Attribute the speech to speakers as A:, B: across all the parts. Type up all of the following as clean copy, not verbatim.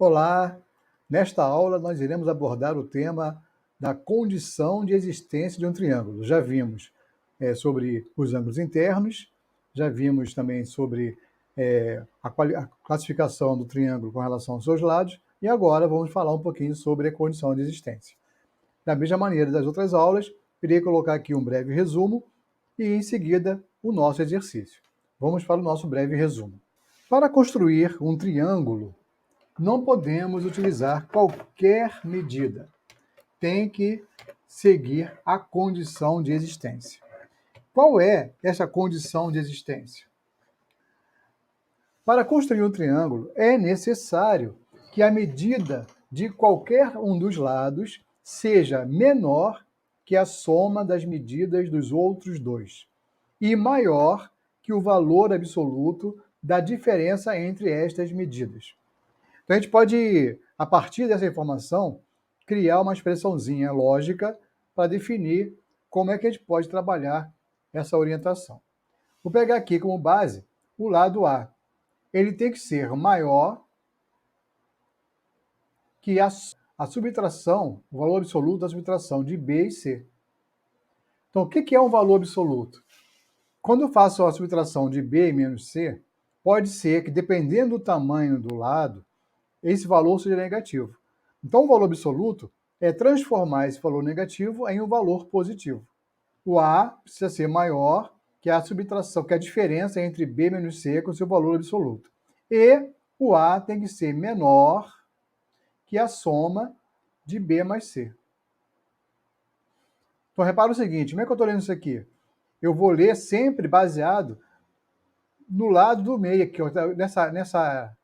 A: Olá! Nesta aula nós iremos abordar o tema da condição de existência de um triângulo. Já vimos sobre os ângulos internos, já vimos também sobre a classificação do triângulo com relação aos seus lados, e agora vamos falar um pouquinho sobre a condição de existência. Da mesma maneira das outras aulas, irei colocar aqui um breve resumo e em seguida o nosso exercício. Vamos para o nosso breve resumo. Para construir um triângulo, não podemos utilizar qualquer medida. Tem que seguir a condição de existência. Qual é essa condição de existência? Para construir um triângulo, é necessário que a medida de qualquer um dos lados seja menor que a soma das medidas dos outros dois e maior que o valor absoluto da diferença entre estas medidas. Então, a gente pode, a partir dessa informação, criar uma expressãozinha lógica para definir como é que a gente pode trabalhar essa orientação. Vou pegar aqui como base o lado A. Ele tem que ser maior que a subtração, o valor absoluto da subtração de B e C. Então, o que é um valor absoluto? Quando eu faço a subtração de B menos C, pode ser que, dependendo do tamanho do lado, esse valor seja negativo. Então, o valor absoluto é transformar esse valor negativo em um valor positivo. O A precisa ser maior que a subtração, que a diferença entre B menos C com o seu valor absoluto. E o A tem que ser menor que a soma de B mais C. Então, repara o seguinte, como é que eu estou lendo isso aqui? Eu vou ler sempre baseado no lado do meio aqui, ó, nessa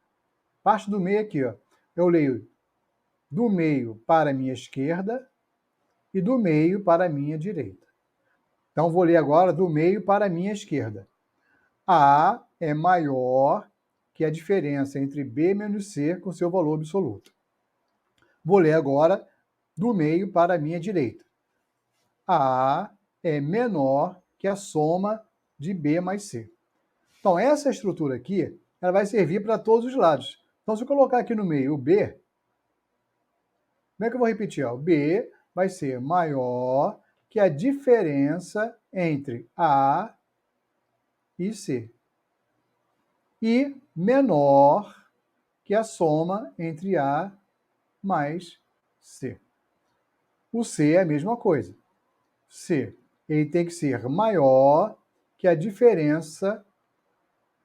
A: parte do meio aqui, ó. Eu leio do meio para a minha esquerda e do meio para a minha direita. Então, vou ler agora do meio para a minha esquerda. A é maior que a diferença entre B menos C com seu valor absoluto. Vou ler agora do meio para a minha direita. A é menor que a soma de B mais C. Então, essa estrutura aqui, ela vai servir para todos os lados. Então, se eu colocar aqui no meio o B, como é que eu vou repetir? O B vai ser maior que a diferença entre A e C. E menor que a soma entre A mais C. O C é a mesma coisa. C, ele tem que ser maior que a diferença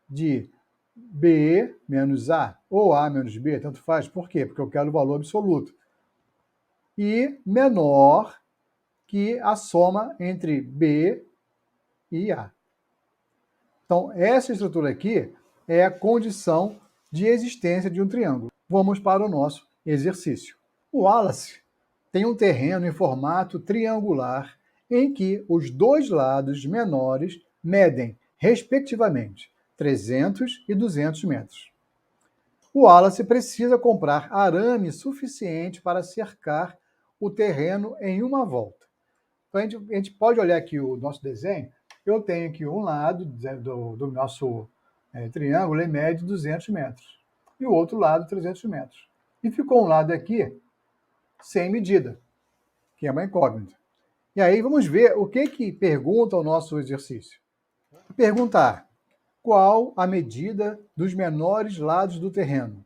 A: de B menos A, ou A menos B, tanto faz. Por quê? Porque eu quero o valor absoluto. E menor que a soma entre B e A. Então, essa estrutura aqui é a condição de existência de um triângulo. Vamos para o nosso exercício. O Wallace tem um terreno em formato triangular em que os dois lados menores medem, respectivamente, 300 e 200 metros. O Wallace precisa comprar arame suficiente para cercar o terreno em uma volta. Então, a gente pode olhar aqui o nosso desenho. Eu tenho aqui um lado do nosso triângulo, ele mede 200 metros. E o outro lado, 300 metros. E ficou um lado aqui sem medida, que é uma incógnita. E aí vamos ver o que pergunta o nosso exercício. Perguntar: qual a medida dos menores lados do terreno?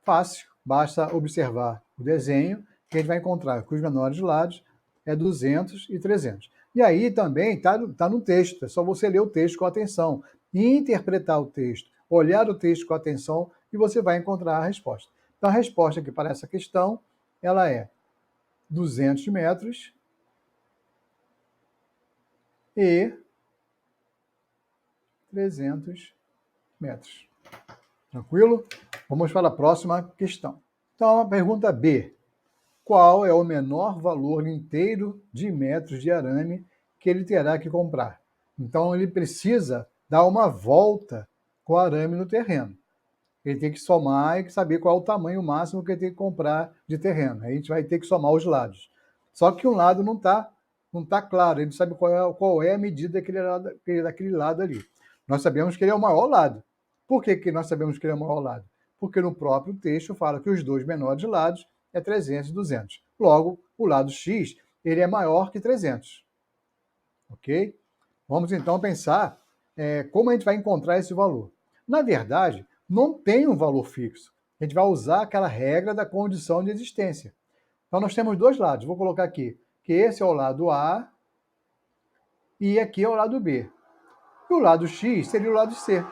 A: Fácil, basta observar o desenho, que a gente vai encontrar que os menores lados é 200 e 300. E aí também está no texto, é só você ler o texto com atenção, interpretar o texto, olhar o texto com atenção e você vai encontrar a resposta. Então a resposta aqui para essa questão, ela é 200 metros e 300 metros. Tranquilo? Vamos para a próxima questão. Então, a pergunta B. Qual é o menor valor inteiro de metros de arame que ele terá que comprar? Então, ele precisa dar uma volta com o arame no terreno. Ele tem que somar e saber qual é o tamanho máximo que ele tem que comprar de terreno. Aí a gente vai ter que somar os lados. Só que um lado não tá claro, ele não sabe qual é a medida daquele lado ali. Nós sabemos que ele é o maior lado. Por que nós sabemos que ele é o maior lado? Porque no próprio texto fala que os dois menores lados é 300 e 200. Logo, o lado x ele é maior que 300. Ok? Vamos então pensar como a gente vai encontrar esse valor. Na verdade, não tem um valor fixo. A gente vai usar aquela regra da condição de existência. Então, nós temos dois lados. Vou colocar aqui que esse é o lado A e aqui é o lado B. E o lado X seria o lado C.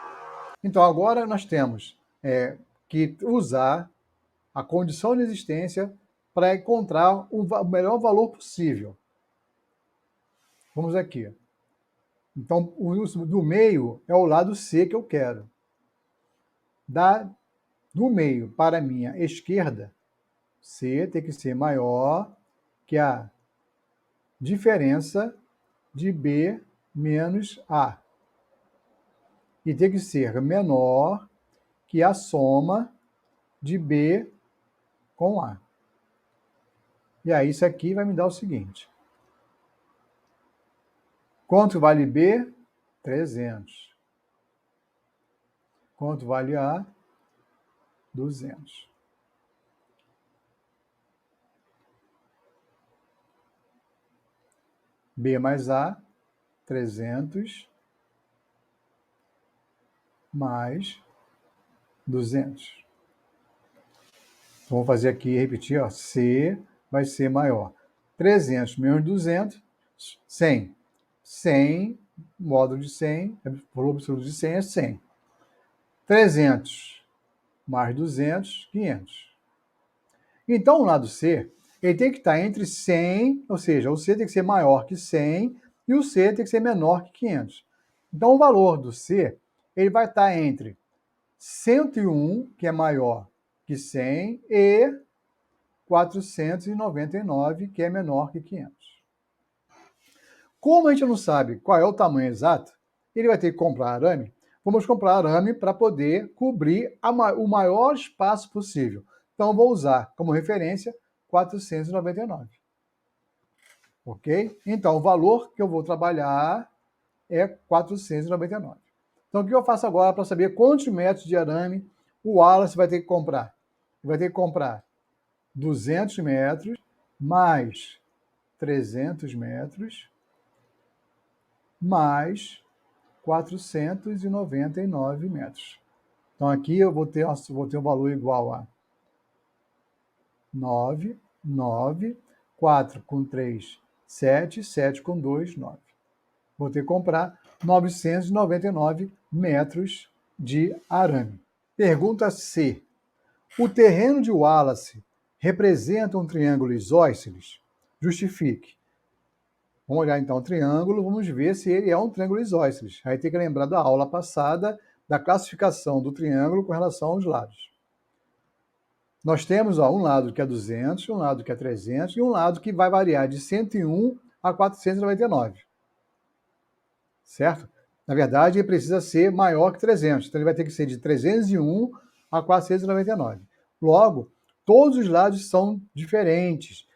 A: Então, agora nós temos que usar a condição de existência para encontrar o melhor valor possível. Vamos aqui. Então, o do meio é o lado C que eu quero. Do meio para a minha esquerda, C tem que ser maior que a diferença de B menos A. E tem que ser menor que a soma de B com A. E aí isso aqui vai me dar o seguinte. Quanto vale B? 300. Quanto vale A? 200. B mais A, 300 mais 200. Então, vou fazer aqui, repetir, ó, C vai ser maior. 300 menos 200, 100. 100, módulo de 100, valor absoluto de 100 é 100. 300 mais 200, 500. Então, o lado C, ele tem que estar entre 100, ou seja, o C tem que ser maior que 100 e o C tem que ser menor que 500. Então, o valor do C, ele vai estar entre 101, que é maior que 100, e 499, que é menor que 500. Como a gente não sabe qual é o tamanho exato, ele vai ter que comprar arame. Vamos comprar arame para poder cobrir o maior espaço possível. Então, vou usar como referência 499. Ok? Então, o valor que eu vou trabalhar é 499. Então, o que eu faço agora para saber quantos metros de arame o Wallace vai ter que comprar? Ele vai ter que comprar 200 metros mais 300 metros mais 499 metros. Então, aqui eu vou ter um valor igual a 9, 9, 4 com 3, 7, 7 com 2, 9. Vou ter que comprar 999 metros de arame. Pergunta C. O terreno de Wallace representa um triângulo isósceles? Justifique. Vamos olhar então o triângulo, vamos ver se ele é um triângulo isósceles. Aí tem que lembrar da aula passada, da classificação do triângulo com relação aos lados. Nós temos um lado que é 200, um lado que é 300 e um lado que vai variar de 101 a 499. Certo? Na verdade, ele precisa ser maior que 300. Então, ele vai ter que ser de 301 a 499. Logo, todos os lados são diferentes.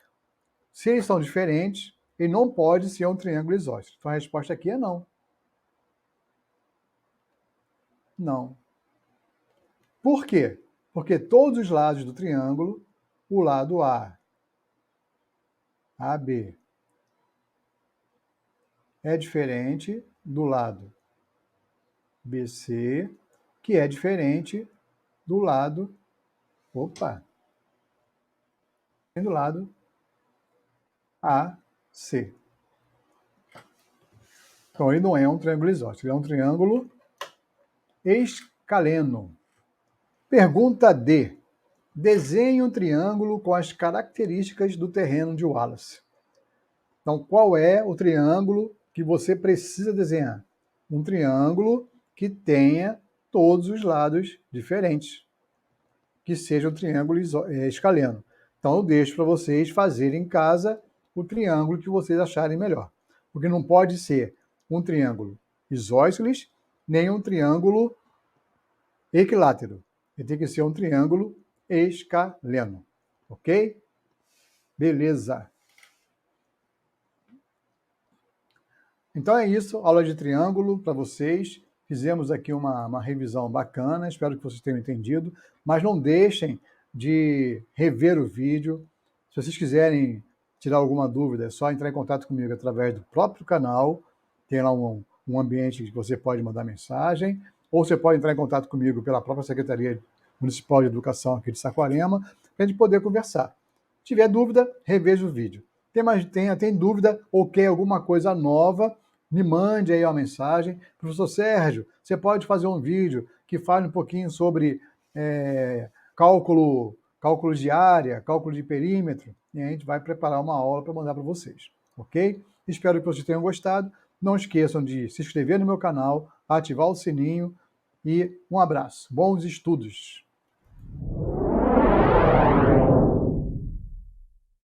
A: Se eles são diferentes, ele não pode ser um triângulo isósceles. Então, a resposta aqui é não. Não. Por quê? Porque todos os lados do triângulo, o lado A, AB, é diferente do lado BC, que é diferente do lado, do lado AC. Então, ele não é um triângulo isósceles, ele é um triângulo escaleno. Pergunta D. Desenhe um triângulo com as características do terreno de Wallace. Então, qual é o triângulo que você precisa desenhar? Um triângulo que tenha todos os lados diferentes, que seja um triângulo escaleno. Então, eu deixo para vocês fazerem em casa o triângulo que vocês acharem melhor. Porque não pode ser um triângulo isósceles, nem um triângulo equilátero. Ele tem que ser um triângulo escaleno. Ok? Beleza. Então é isso, aula de triângulo para vocês. fizemos aqui uma revisão bacana, espero que vocês tenham entendido, mas não deixem de rever o vídeo. Se vocês quiserem tirar alguma dúvida, é só entrar em contato comigo através do próprio canal, tem lá um ambiente que você pode mandar mensagem, ou você pode entrar em contato comigo pela própria Secretaria Municipal de Educação aqui de Saquarema, para a gente poder conversar. Se tiver dúvida, reveja o vídeo. Tem dúvida ou quer alguma coisa nova, me mande aí uma mensagem. Professor Sérgio, você pode fazer um vídeo que fale um pouquinho sobre cálculo de área, cálculo de perímetro, e a gente vai preparar uma aula para mandar para vocês, ok? Espero que vocês tenham gostado. Não esqueçam de se inscrever no meu canal, ativar o sininho e um abraço. Bons estudos!